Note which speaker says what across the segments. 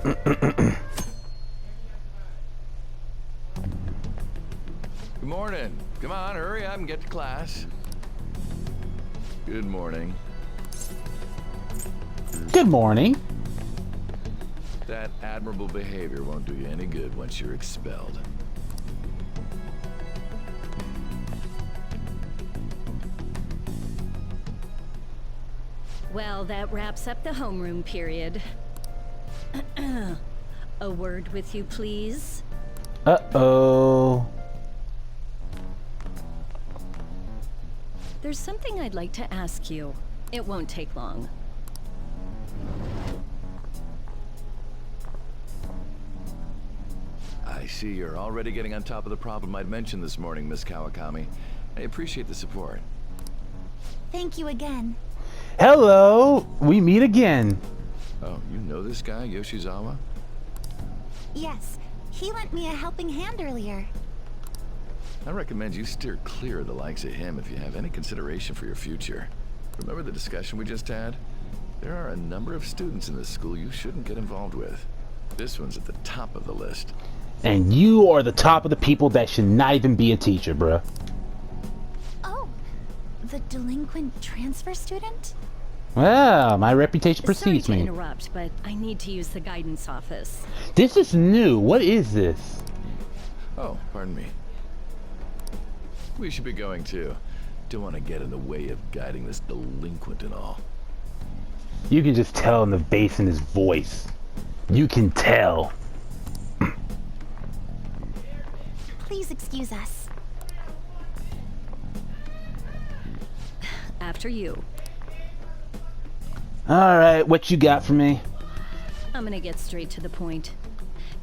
Speaker 1: Good morning. Come on, hurry up and get to class. Good morning.
Speaker 2: Good morning.
Speaker 1: That admirable behavior won't do you any good once you're expelled.
Speaker 3: Well, that wraps up the homeroom period. A word with you, please.
Speaker 2: Uh-oh.
Speaker 3: There's something I'd like to ask you. It won't take long.
Speaker 1: I see you're already getting on top of the problem I'd mentioned this morning, Miss Kawakami. I appreciate the support.
Speaker 4: Thank you again.
Speaker 2: Hello. We meet again.
Speaker 1: Oh, you know this guy, Yoshizawa?
Speaker 4: Yes, he lent me a helping hand earlier.
Speaker 1: I recommend you steer clear of the likes of him if you have any consideration for your future. Remember the discussion we just had? There are a number of students in this school you shouldn't get involved with. This one's at the top of the list.
Speaker 2: And you are the top of the people that should not even be a teacher, bruh.
Speaker 4: Oh, the delinquent transfer student?
Speaker 2: Well, my reputation precedes
Speaker 3: Sorry to
Speaker 2: me.
Speaker 3: interrupt, but I need to use the guidance office.
Speaker 2: This is new. What is this?
Speaker 1: Oh, pardon me. We should be going too. Don't want to get in the way of guiding this delinquent and all.
Speaker 2: You can just tell in the bass in his voice. You can tell.
Speaker 4: Please excuse us.
Speaker 3: After you.
Speaker 2: Alright, what you got for me?
Speaker 3: I'm gonna get straight to the point.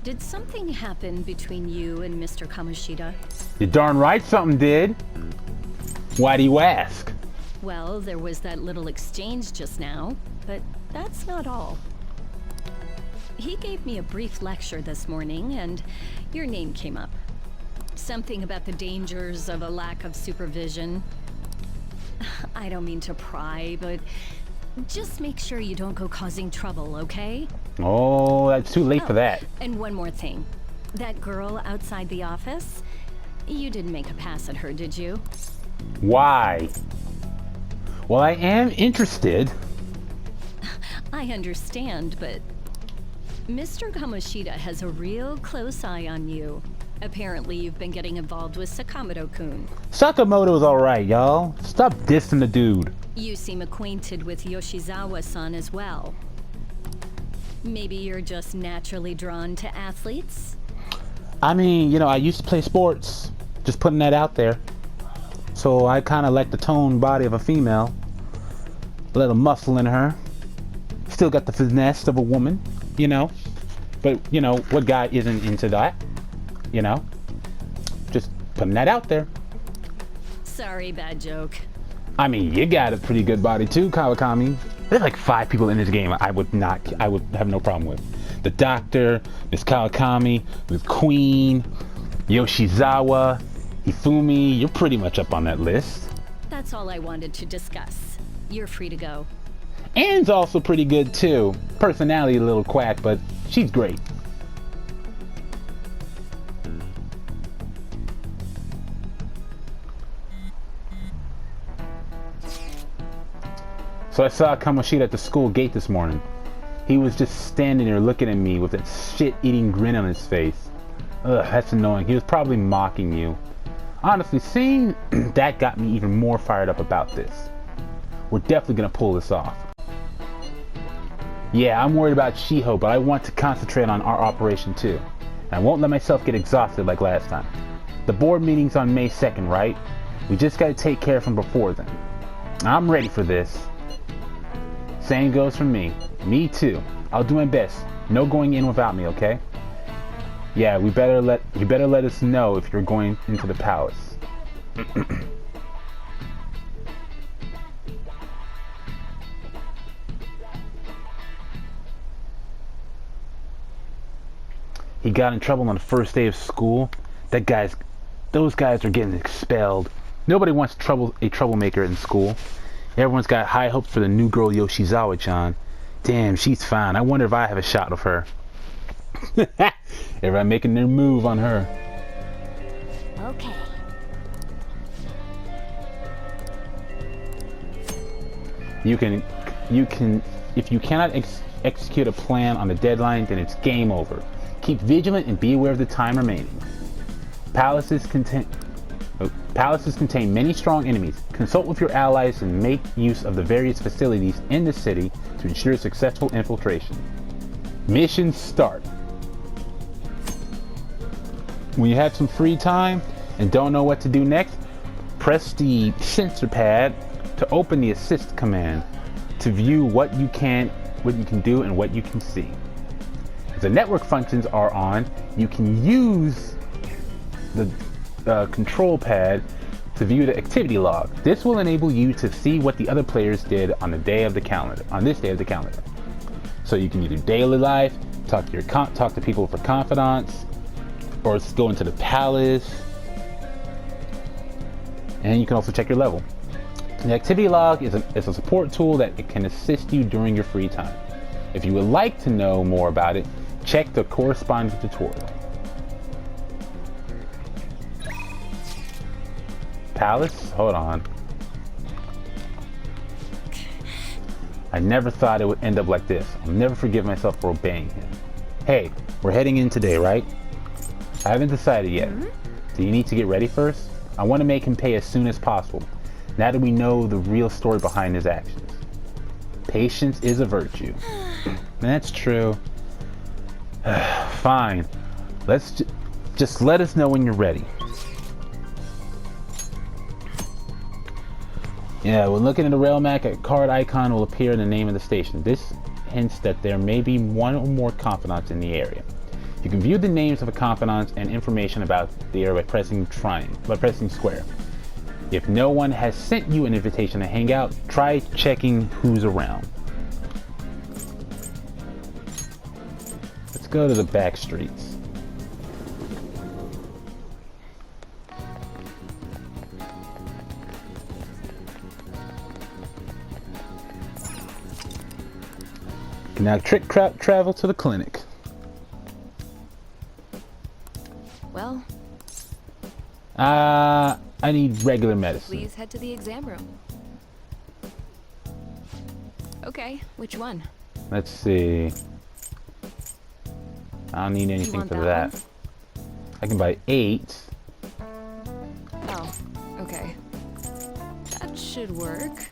Speaker 3: Did something happen between you and Mr. Kamoshida?
Speaker 2: You're darn right something did. Why do you ask?
Speaker 3: Well, there was that little exchange just now, but that's not all. He gave me a brief lecture this morning, and your name came up. Something about the dangers of a lack of supervision. I don't mean to pry, but just make sure you don't go causing trouble, okay?
Speaker 2: Oh, that's too late for that.
Speaker 3: And one more thing. That girl outside the office, you didn't make a pass at her, did you?
Speaker 2: Why? Well, I am interested.
Speaker 3: I understand, but Mr. Kamoshida has a real close eye on you. Apparently, you've been getting involved with Sakamoto-kun.
Speaker 2: Sakamoto's alright, y'all. Stop dissing the dude.
Speaker 3: You seem acquainted with Yoshizawa-san as well. Maybe you're just naturally drawn to athletes?
Speaker 2: I mean, you know, I used to play sports. Just putting that out there. So I kind of like the toned body of a female. A little muscle in her. Still got the finesse of a woman, you know. But, you know, what guy isn't into that? You know? Just putting that out there.
Speaker 3: Sorry, bad joke.
Speaker 2: I mean, you got a pretty good body too, Kawakami. There's like 5 people in this game I would have no problem with. The Doctor, Miss Kawakami, Miss Queen, Yoshizawa, Ifumi. You're pretty much up on that list.
Speaker 3: That's all I wanted to discuss. You're free to go.
Speaker 2: Anne's also pretty good too. Personality a little quack, but she's great. So I saw Kamoshida at the school gate this morning. He was just standing there looking at me with that shit-eating grin on his face. Ugh, that's annoying. He was probably mocking you. Honestly, seeing that got me even more fired up about this. We're definitely gonna pull this off. Yeah, I'm worried about Shiho, but I want to concentrate on our operation too. And I won't let myself get exhausted like last time. The board meeting's on May 2nd, right? We just gotta take care of him before then. I'm ready for this. Same goes for me. Me too. I'll do my best. No going in without me, okay? Yeah, you better let us know if you're going into the palace. He got in trouble on the first day of school. Those guys are getting expelled. Nobody wants a troublemaker in school. Everyone's got high hopes for the new girl Yoshizawa-chan. Damn, she's fine. I wonder if I have a shot of her. Everybody making their move on her.
Speaker 4: Okay.
Speaker 2: You can, if you cannot execute a plan on the deadline, then it's game over. Keep vigilant and be aware of the time remaining. Palaces contain many strong enemies. Consult with your allies and make use of the various facilities in the city to ensure successful infiltration. Mission start. When you have some free time and don't know what to do next, press the sensor pad to open the assist command to view what you can do and what you can see. If the network functions are on, you can use the control pad to view the activity log. This will enable you to see what the other players did on this day of the calendar. So you can either daily life, talk to people for confidants, or go into the palace, and you can also check your level. The activity log is a support tool that it can assist you during your free time. If you would like to know more about it, check the corresponding tutorial. Palace? Hold on. I never thought it would end up like this. I'll never forgive myself for obeying him. Hey, we're heading in today, right? I haven't decided yet. Do you need to get ready first? I want to make him pay as soon as possible, now that we know the real story behind his actions. Patience is a virtue. That's true. Fine. Just let us know when you're ready. Yeah, when looking at the rail map, a card icon will appear in the name of the station. This hints that there may be one or more confidants in the area. You can view the names of the confidants and information about the area by pressing square. If no one has sent you an invitation to hang out, try checking who's around. Let's go to the back streets. Can now travel to the clinic.
Speaker 5: Well,
Speaker 2: I need regular medicine.
Speaker 5: please head to the exam room. Okay, which one?
Speaker 2: Let's see. I don't need anything
Speaker 5: want
Speaker 2: for
Speaker 5: that
Speaker 2: that. I can buy 8.
Speaker 5: Oh, okay. That should work.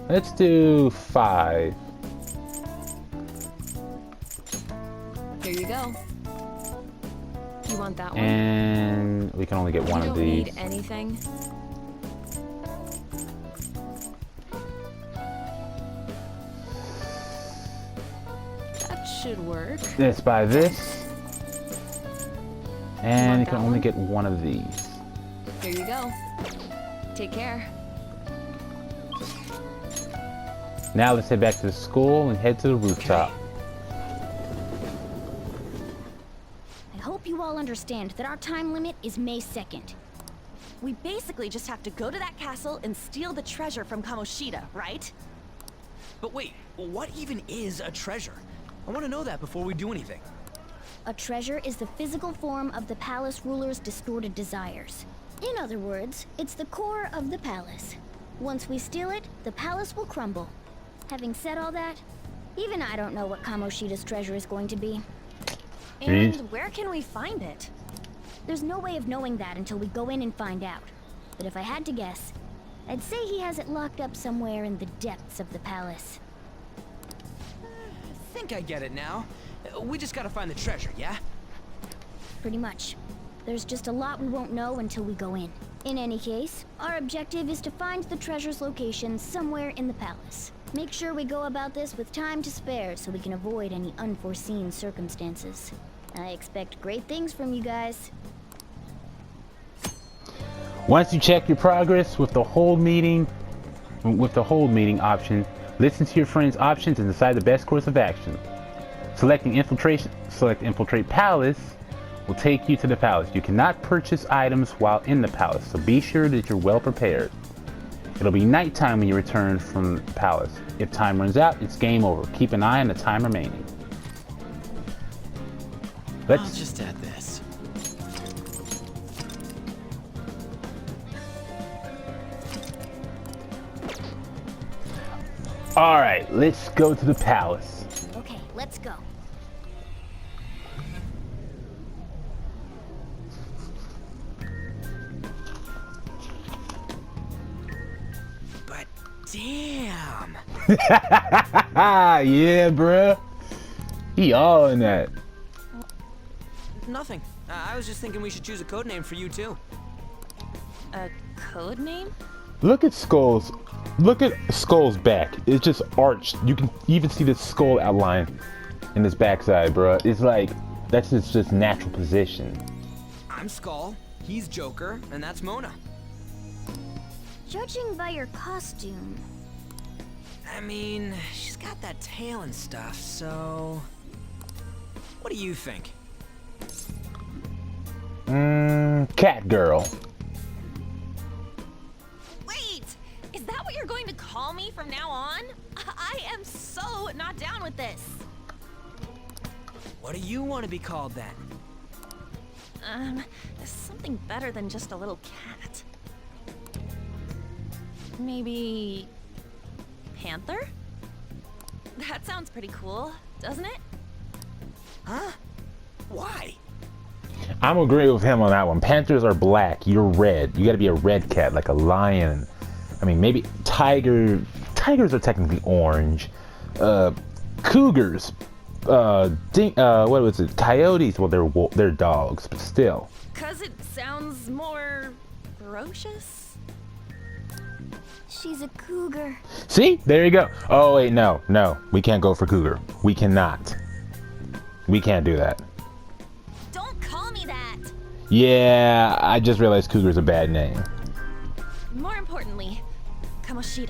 Speaker 2: Let's do 5.
Speaker 5: Here you go. You want that one?
Speaker 2: And we can only get one
Speaker 5: you
Speaker 2: of
Speaker 5: don't
Speaker 2: these.
Speaker 5: need anything. That should work.
Speaker 2: Let's buy this. And you
Speaker 5: want
Speaker 2: can
Speaker 5: that
Speaker 2: only
Speaker 5: one?
Speaker 2: get one of these.
Speaker 5: Here you go. Take care.
Speaker 2: Now let's head back to the school and head to the rooftop.
Speaker 4: I hope you all understand that our time limit is May 2nd.
Speaker 6: We basically just have to go to that castle and steal the treasure from Kamoshida, right?
Speaker 7: But wait, what even is a treasure? I want to know that before we do anything.
Speaker 4: A treasure is the physical form of the palace ruler's distorted desires. In other words, it's the core of the palace. Once we steal it, the palace will crumble. Having said all that, even I don't know what Kamoshida's treasure is going to be.
Speaker 6: And where can we find it?
Speaker 4: There's no way of knowing that until we go in and find out. But if I had to guess, I'd say he has it locked up somewhere in the depths of the palace.
Speaker 7: I think I get it now. We just gotta find the treasure, yeah?
Speaker 4: Pretty much. There's just a lot we won't know until we go in. In any case, our objective is to find the treasure's location somewhere in the palace. Make sure we go about this with time to spare so we can avoid any unforeseen circumstances. I expect great things from you guys.
Speaker 2: Once you check your progress with the hold meeting option, listen to your friend's options and decide the best course of action. Select Infiltrate Palace will take you to the palace. You cannot purchase items while in the palace, so be sure that you're well prepared. It'll be nighttime when you return from the palace. If time runs out, it's game over. Keep an eye on the time remaining.
Speaker 7: I'll
Speaker 2: Let's
Speaker 7: just add this.
Speaker 2: all right. Let's go to the palace.
Speaker 4: Okay, let's go.
Speaker 7: But damn.
Speaker 2: Yeah, bruh. He all in that.
Speaker 7: Nothing. I was just thinking we should choose a code name for you too.
Speaker 6: A code name?
Speaker 2: Look at Skull's. Look at Skull's back. It's just arched. You can even see the skull outline in his backside, bruh. It's like that's his just natural position.
Speaker 7: I'm Skull, he's Joker, and that's Mona.
Speaker 4: Judging by your costume,
Speaker 7: I mean, she's got that tail and stuff, so... What do you think?
Speaker 2: Cat girl.
Speaker 6: Wait! Is that what you're going to call me from now on? I am so not down with this.
Speaker 7: What do you want to be called then?
Speaker 6: Something better than just a little cat. Maybe... Panther? That sounds pretty cool, doesn't it?
Speaker 7: Huh? Why?
Speaker 2: I'm agreeing with him on that one. Panthers are black. You're red. You gotta be a red cat, like a lion. I mean, maybe tigers are technically orange. Cougars. What was it? Coyotes. Well, they're dogs, but still.
Speaker 6: 'Cause it sounds more... ferocious?
Speaker 4: she's a cougar.
Speaker 2: See? There you go. Oh, wait, no. We can't go for cougar. We cannot. We can't do that.
Speaker 6: Don't call me that!
Speaker 2: Yeah, I just realized cougar's a bad name.
Speaker 6: More importantly, Kamoshida.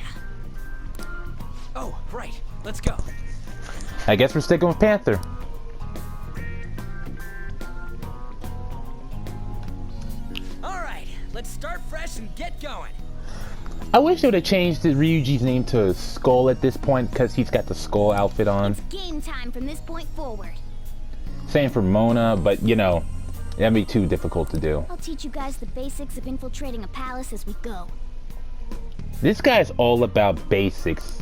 Speaker 7: Oh, right. Let's go.
Speaker 2: I guess we're sticking with Panther.
Speaker 7: Alright, let's start fresh and get going.
Speaker 2: I wish they would have changed Ryuji's name to Skull at this point because he's got the skull outfit on.
Speaker 4: Game time from this point forward.
Speaker 2: Same for Mona, but you know, that'd be too difficult to do.
Speaker 4: I'll teach you guys the basics of infiltrating a palace as we go.
Speaker 2: This guy's all about basics.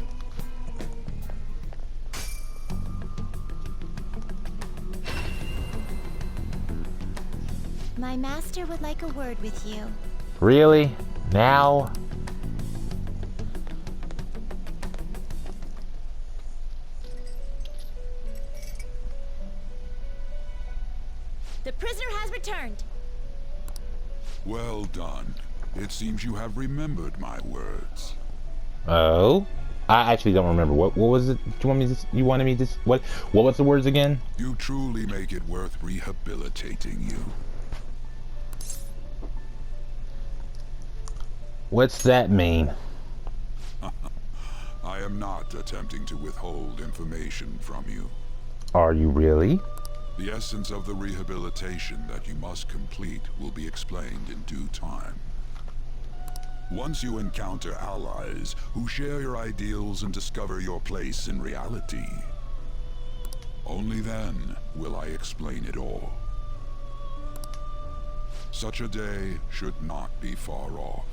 Speaker 8: My master would like a word with you.
Speaker 2: Really? Now?
Speaker 8: The prisoner has returned.
Speaker 9: Well done. It seems you have remembered my words.
Speaker 2: Oh? I actually don't remember. What was it? You wanted me to what was the words again?
Speaker 9: You truly make it worth rehabilitating you.
Speaker 2: What's that mean?
Speaker 9: I am not attempting to withhold information from you.
Speaker 2: Are you really?
Speaker 9: The essence of the rehabilitation that you must complete will be explained in due time. Once you encounter allies who share your ideals and discover your place in reality, only then will I explain it all. Such a day should not be far off.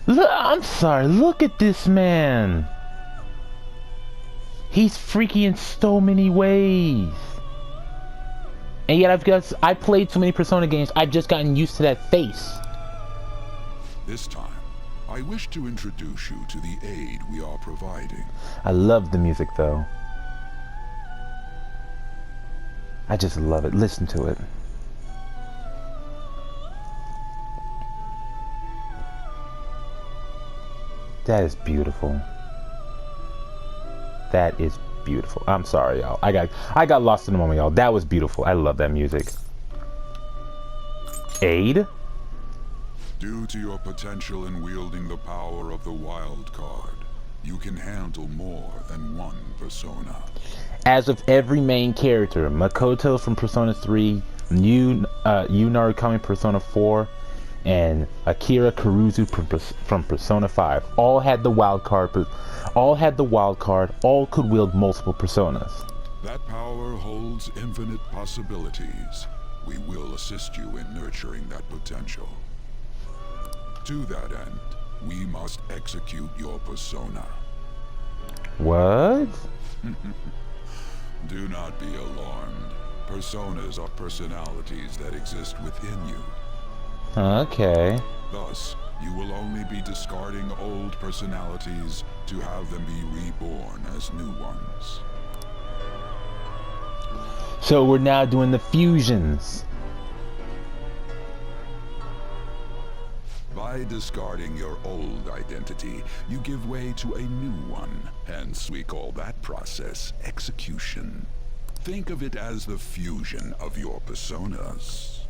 Speaker 2: Look, I'm sorry, look at this man. He's freaky in so many ways. And yet I played so many Persona games, I've just gotten used to that face.
Speaker 9: This time, I wish to introduce you to the aid we are providing.
Speaker 2: I love the music though. I just love it. Listen to it. That is beautiful. That is beautiful. I'm sorry, y'all. I got lost in the moment, y'all. That was beautiful. I love that music. Aid?
Speaker 9: Due to your potential in wielding the power of the wild card, you can handle more than one persona.
Speaker 2: As with every main character, Makoto from Persona 3, Yu coming Persona 4, and Akira Kuruzu from Persona 5 all had the wild card. All could wield multiple personas.
Speaker 9: That power holds infinite possibilities. We will assist you in nurturing that potential. To that end, we must execute your persona.
Speaker 2: What?
Speaker 9: Do not be alarmed. Personas are personalities that exist within you.
Speaker 2: Okay.
Speaker 9: Thus, you will only be discarding old personalities to have them be reborn as new ones.
Speaker 2: So we're now doing the fusions.
Speaker 9: By discarding your old identity, you give way to a new one. Hence, we call that process execution. Think of it as the fusion of your personas.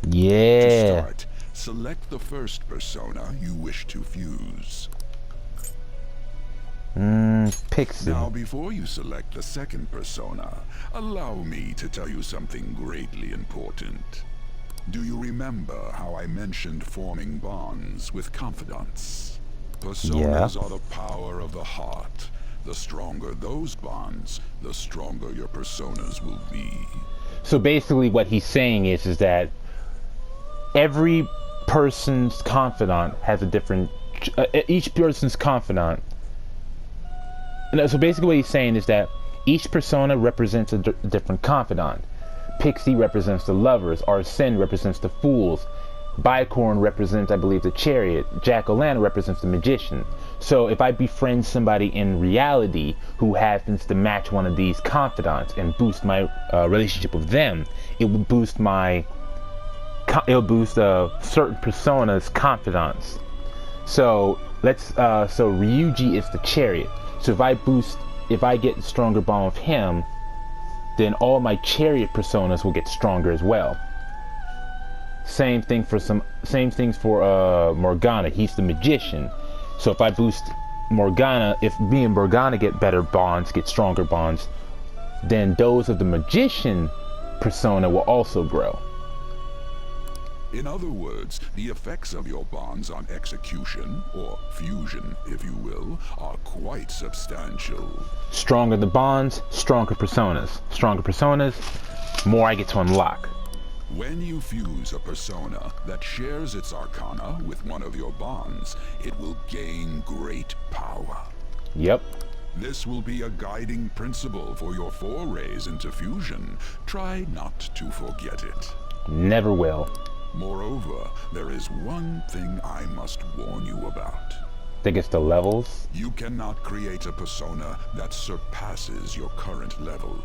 Speaker 2: Yeah.
Speaker 9: To start, select the first persona you wish to fuse.
Speaker 2: Pixie.
Speaker 9: Now, before you select the second persona, allow me to tell you something greatly important. Do you remember how I mentioned forming bonds with confidants? Personas are the power of the heart. The stronger those bonds, the stronger your personas will be.
Speaker 2: So basically what he's saying is that every person's confidant has a different... each person's confidant... So basically what he's saying is that each persona represents a different confidant. Pixie represents the lovers, Arsene represents the fools, Bicorn represents, I believe, the chariot, Jack-o'-lantern represents the magician. So if I befriend somebody in reality who happens to match one of these confidants and boost my relationship with them, it will boost my... it'll boost certain personas' confidants. So so Ryuji is the chariot. So if I get a stronger bond with him, then all my chariot personas will get stronger as well. Same things for Morgana. He's the magician. So if I boost Morgana, if me and Morgana get better bonds, get stronger bonds, then those of the magician persona will also grow.
Speaker 9: In other words, the effects of your bonds on execution, or fusion, if you will, are quite substantial.
Speaker 2: Stronger the bonds, stronger personas. Stronger personas, more I get to unlock.
Speaker 9: When you fuse a persona that shares its arcana with one of your bonds, it will gain great power.
Speaker 2: Yep.
Speaker 9: This will be a guiding principle for your forays into fusion. Try not to forget it.
Speaker 2: Never will.
Speaker 9: Moreover, there is one thing I must warn you about.
Speaker 2: Think it's the levels?
Speaker 9: You cannot create a persona that surpasses your current level.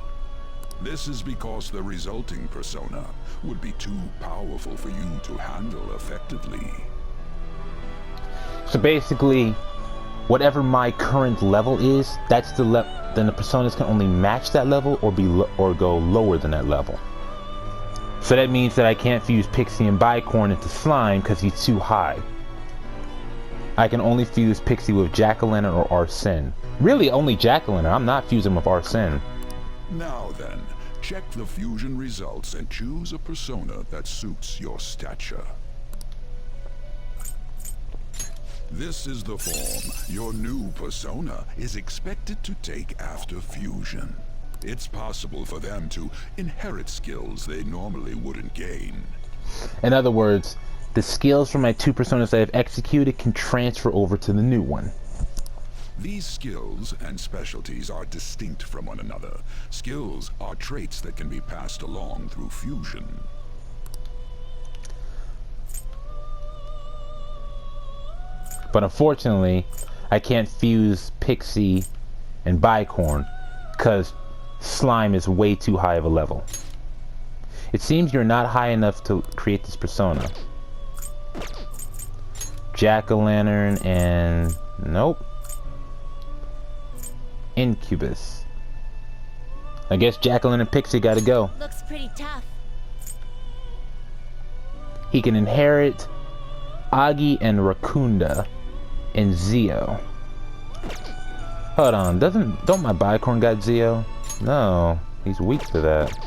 Speaker 9: This is because the resulting persona would be too powerful for you to handle effectively.
Speaker 2: So basically, whatever my current level is, that's the then the personas can only match that level or go lower than that level. So that means that I can't fuse Pixie and Bicorn into Slime because he's too high. I can only fuse Pixie with Jack-o'-lantern or Arsene. Really, only Jack-o'-lantern. I'm not fusing with Arsene.
Speaker 9: Now then, check the fusion results and choose a persona that suits your stature. This is the form your new persona is expected to take after fusion. It's possible for them to inherit skills they normally wouldn't gain.
Speaker 2: In other words, the skills from my two personas that I've executed can transfer over to the new one.
Speaker 9: These skills and specialties are distinct from one another. Skills are traits that can be passed along through fusion.
Speaker 2: But unfortunately, I can't fuse Pixie and Bicorn because Slime is way too high of a level. It seems you're not high enough to create this persona. Jack-o'-lantern and... nope. Incubus. I guess Jack-o'-lantern and Pixie gotta go.
Speaker 8: Looks pretty tough.
Speaker 2: He can inherit Agi and Rakunda and Zio. Hold on, don't my Bicorn got Zio? No, he's weak to that.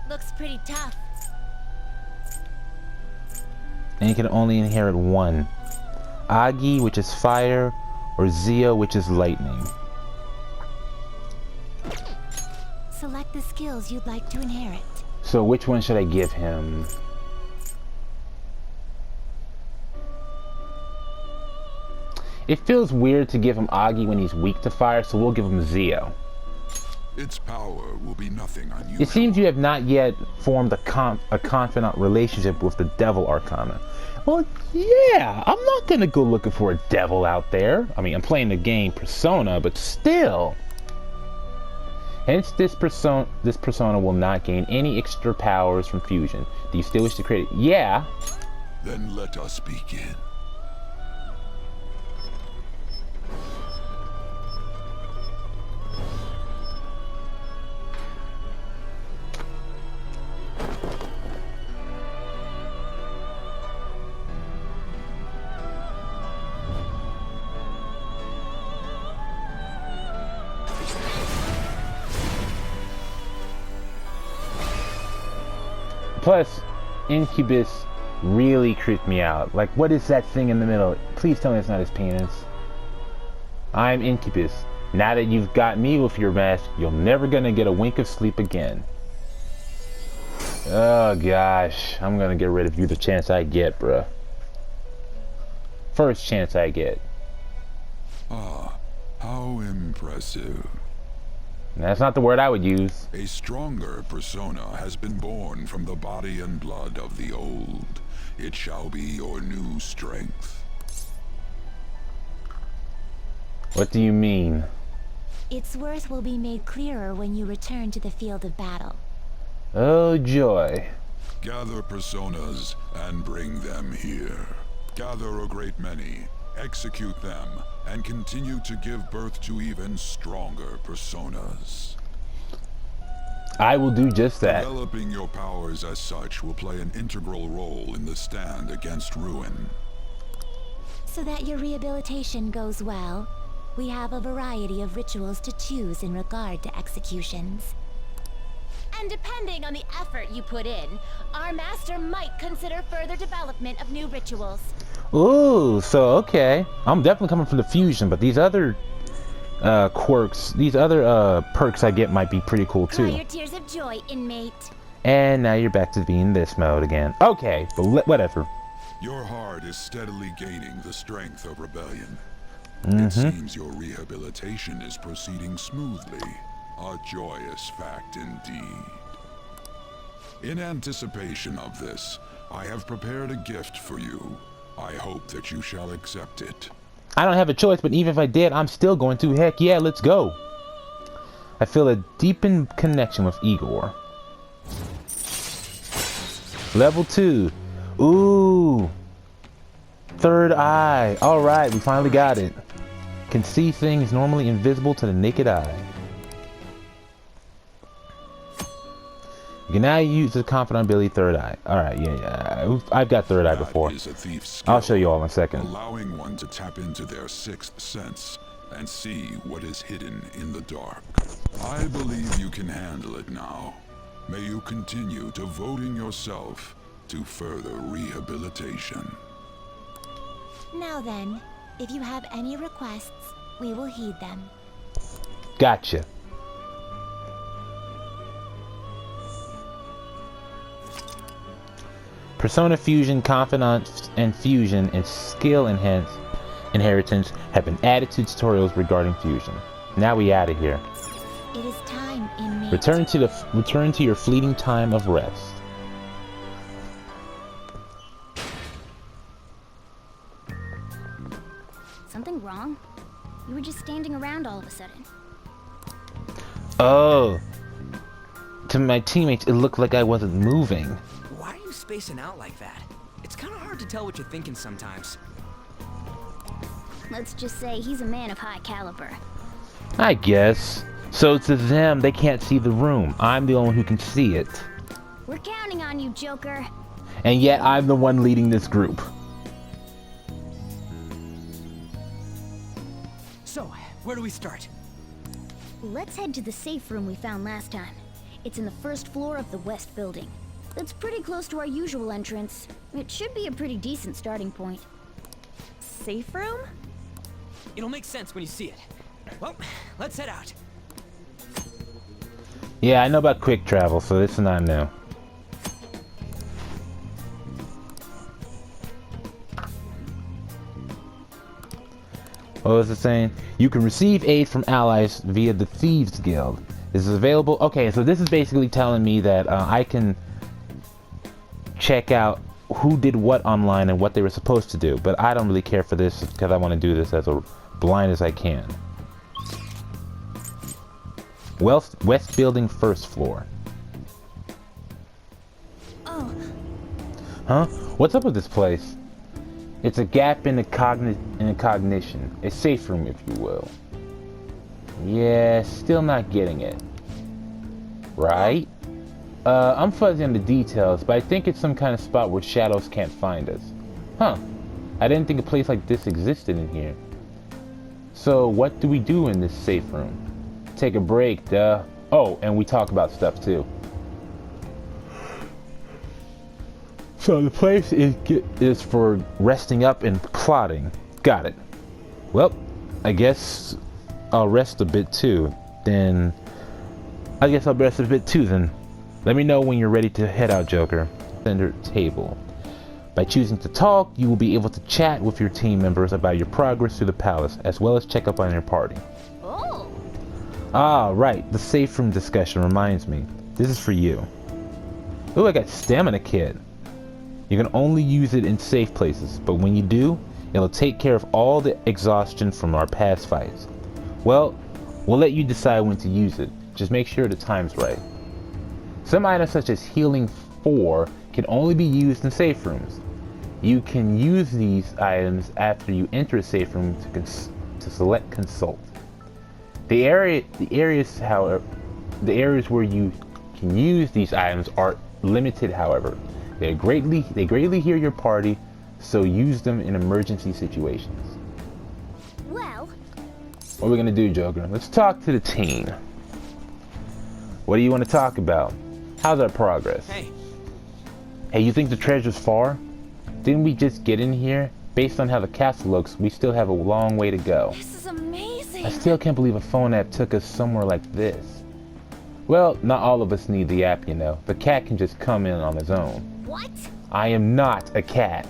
Speaker 8: Looks pretty tough.
Speaker 2: And he can only inherit one. Agi, which is fire, or Zio, which is lightning.
Speaker 8: select the skills you'd like to inherit.
Speaker 2: So which one should I give him? It feels weird to give him Augie when he's weak to fire, so we'll give him Zeo.
Speaker 9: Its power will be nothing unusual.
Speaker 2: It seems you have not yet formed a confidant relationship with the Devil Arcana. Well, yeah, I'm not gonna go looking for a devil out there. I mean, I'm playing the game Persona, but still. Hence, this persona will not gain any extra powers from fusion. Do you still wish to create it? Yeah.
Speaker 9: Then let us begin.
Speaker 2: Plus, Incubus really creeped me out. Like, what is that thing in the middle? Please tell me it's not his penis. I'm Incubus. Now that you've got me with your mask, you're never gonna get a wink of sleep again. Oh gosh, I'm gonna get rid of you the chance I get, bruh. First chance I get.
Speaker 9: Ah, how impressive.
Speaker 2: That's not the word I would use.
Speaker 9: A stronger persona has been born from the body and blood of the old. It shall be your new strength.
Speaker 2: What do you mean?
Speaker 8: Its worth will be made clearer when you return to the field of battle.
Speaker 2: Oh joy.
Speaker 9: Gather personas and bring them here. Gather a great many, execute them, and continue to give birth to even stronger personas.
Speaker 2: I will do just that.
Speaker 9: Developing your powers as such will play an integral role in the stand against ruin.
Speaker 8: So that your rehabilitation goes well, we have a variety of rituals to choose in regard to executions.
Speaker 6: And depending on the effort you put in, our master might consider further development of new rituals.
Speaker 2: Ooh, so okay. I'm definitely coming from the fusion, but these other quirks, these other perks I get might be pretty cool
Speaker 8: Cry
Speaker 2: too.
Speaker 8: your tears of joy, inmate.
Speaker 2: And now you're back to being this mode again. Okay, but whatever.
Speaker 9: Your heart is steadily gaining the strength of rebellion. It seems your rehabilitation is proceeding smoothly. A joyous fact indeed. In anticipation of this, I have prepared a gift for you. I hope that you shall accept it.
Speaker 2: I don't have a choice, but even if I did, I'm still going to. Heck yeah, let's go. I feel a deepened connection with Igor. Level 2. Ooh. Third eye. Alright, we finally got it. Can see things normally invisible to the naked eye. You can now use the confidant ability third eye. Alright, yeah. I've got third eye before.
Speaker 9: That is a thief's skill,
Speaker 2: I'll show you all in a second.
Speaker 9: allowing one to tap into their sixth sense and see what is hidden in the dark. I believe you can handle it now. May you continue devoting yourself to further rehabilitation.
Speaker 8: Now then, if you have any requests, we will heed them.
Speaker 2: Gotcha. Persona Fusion, Confidant, and Fusion and Skill Inheritance have been added to tutorials regarding Fusion. Now we out of here.
Speaker 8: It is time, inmate.
Speaker 2: Return to your fleeting time of rest.
Speaker 4: Something wrong? You were just standing around all of a sudden.
Speaker 2: Oh. To my teammates, it looked like I wasn't moving.
Speaker 7: Why are you spacing out like that? It's kind of hard to tell what you're thinking sometimes.
Speaker 4: Let's just say he's a man of high caliber.
Speaker 2: I guess. So to them, they can't see the room. I'm the only one who can see it.
Speaker 4: We're counting on you, Joker.
Speaker 2: And yet, I'm the one leading this group.
Speaker 7: So, where do we start?
Speaker 4: Let's head to the safe room we found last time. It's in the first floor of the west building. That's pretty close to our usual entrance. It should be a pretty decent starting point.
Speaker 6: Safe room?
Speaker 7: It'll make sense when you see it. Well, let's head out.
Speaker 2: Yeah, I know about quick travel, so this is not new. What was it saying? You can receive aid from allies via the Thieves Guild. This is available. Okay, so this is basically telling me that I can check out who did what online and what they were supposed to do. But I don't really care for this because I want to do this as blind as I can. West Building, first floor.
Speaker 4: Oh.
Speaker 2: Huh? What's up with this place? It's a gap in the cognition. A safe room, if you will. Yeah, still not getting it. Right? I'm fuzzy on the details, but I think it's some kind of spot where shadows can't find us. Huh. I didn't think a place like this existed in here. So, what do we do in this safe room? Take a break, duh. Oh, and we talk about stuff too. So the place is for resting up and plotting. Got it. Well, I guess I'll rest a bit too. Then Let me know when you're ready to head out, Joker. Center table. By choosing to talk, you will be able to chat with your team members about your progress through the palace, as well as check up on your party.
Speaker 6: Oh.
Speaker 2: Ah, right. The safe room discussion reminds me. This is for you. Ooh, I got Stamina Kit. You can only use it in safe places, but when you do, it'll take care of all the exhaustion from our past fights. Well, we'll let you decide when to use it. Just make sure the time's right. Some items such as Healing 4 can only be used in safe rooms. You can use these items after you enter a safe room to select Consult. The areas where you can use these items are limited, however. They greatly heal your party, so use them in emergency situations.
Speaker 4: Well,
Speaker 2: what are we gonna do, Joker? Let's talk to the team. What do you want to talk about? How's our progress? Hey, you think the treasure's far? Didn't we just get in here? Based on how the castle looks, we still have a long way to go.
Speaker 6: This is amazing.
Speaker 2: I still can't believe a phone app took us somewhere like this. Well, not all of us need the app, you know. The cat can just come in on his own.
Speaker 4: what?
Speaker 2: I am not a cat.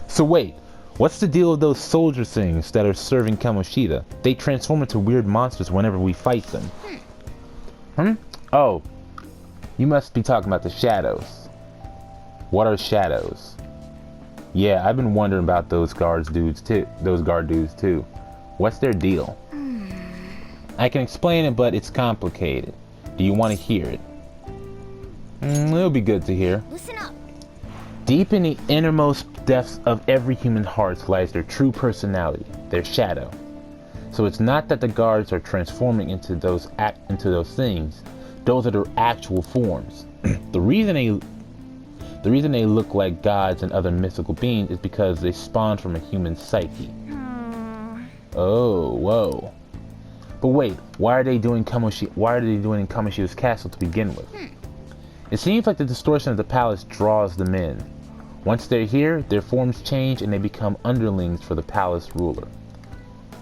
Speaker 2: So wait, what's the deal with those soldier things that are serving Kamoshida? They transform into weird monsters whenever we fight them. Oh, you must be talking about the shadows. What are shadows? Yeah, I've been wondering about those guard dudes too. What's their deal? I can explain it, but it's complicated. Do you want to hear it? It'll be good to hear.
Speaker 4: Listen up.
Speaker 2: Deep in the innermost depths of every human heart lies their true personality, their shadow. So it's not that the guards are transforming into those things. Those are their actual forms. The reason they look like gods and other mythical beings is because they spawn from a human psyche. Oh, whoa. But wait, why are they doing in Kamoshida's castle to begin with? It seems like the distortion of the palace draws them in. Once they're here, their forms change and they become underlings for the palace ruler.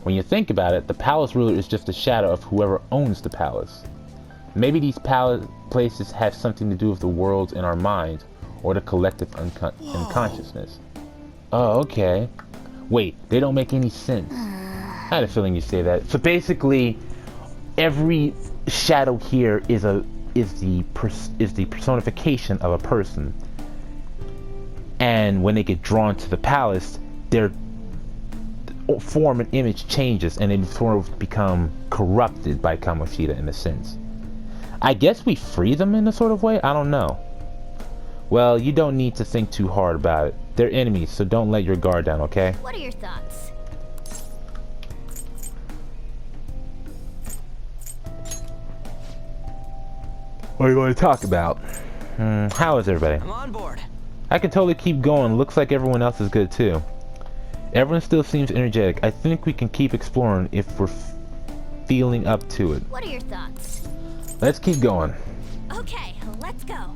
Speaker 2: When you think about it, the palace ruler is just a shadow of whoever owns the palace. Maybe these places have something to do with the worlds in our minds, or the collective unconsciousness. Oh, okay. Wait, they don't make any sense. I had a feeling you'd say that. So basically, every shadow here is the personification of a person. And when they get drawn to the palace, their form and image changes, and they sort of become corrupted by Kamoshida in a sense. I guess we free them in a sort of way? I don't know. Well, you don't need to think too hard about it. They're enemies, so don't let your guard down, okay?
Speaker 4: What are your thoughts?
Speaker 2: What are you going to talk about? How is everybody?
Speaker 7: I'm on board.
Speaker 2: I can totally keep going. Looks like everyone else is good too. Everyone still seems energetic. I think we can keep exploring if we're feeling up to it.
Speaker 4: What are your thoughts?
Speaker 2: Let's keep going.
Speaker 4: Okay, let's go.